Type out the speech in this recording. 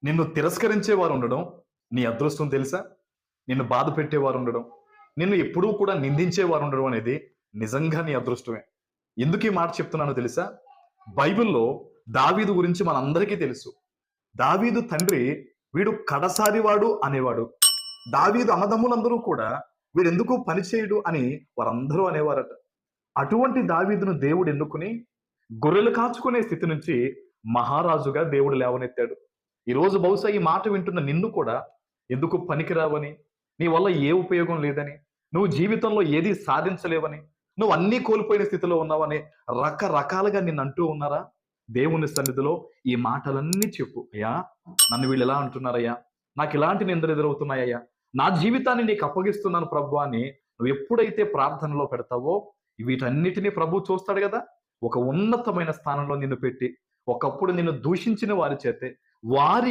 నిన్ను తిరస్కరించేవారు ఉండడం నీ అదృష్టం తెలుసా? నిన్ను బాధ పెట్టేవారు ఉండడం, నిన్ను ఎప్పుడూ కూడా నిందించేవారు ఉండడం అనేది నిజంగా నీ అదృష్టమే. ఎందుకు ఈ మాట చెప్తున్నానో తెలుసా? బైబిల్‌లో దావీదు గురించి మనందరికీ తెలుసు. దావీదు తండ్రి వీడు కడసారివాడు అనేవాడు. దావీదు అన్నదమ్ములందరూ కూడా వీడెందుకు పని చేయడు అని వారందరూ అనేవారట. అటువంటి దావీదును దేవుడు ఎన్నుకుని గొర్రెలు కాచుకునే స్థితి నుంచి మహారాజుగా దేవుడు లేవనెత్తాడు. ఈరోజు బహుశా ఈ మాట వింటున్న నిన్ను కూడా ఎందుకు పనికిరావని, నీ వల్ల ఏ ఉపయోగం లేదని, నువ్వు జీవితంలో ఏది సాధించలేవని, నువ్వు అన్నీ కోల్పోయిన స్థితిలో ఉన్నావని రకరకాలుగా నిన్ను అంటూ ఉన్నారా? దేవుని సన్నిధిలో ఈ మాటలన్నీ చెప్పు. అయ్యా, నన్ను వీళ్ళు ఎలా అంటున్నారయ్యా, నాకు ఇలాంటి నిందలు ఎదురవుతున్నాయ్యా, నా జీవితాన్ని నీకు అప్పగిస్తున్నాను ప్రభు అని నువ్వు ఎప్పుడైతే ప్రార్థనలో పెడతావో వీటన్నిటిని ప్రభు చూస్తాడు కదా. ఒక ఉన్నతమైన స్థానంలో నిన్ను పెట్టి ఒకప్పుడు నిన్ను దూషించిన వారి చేతే వారి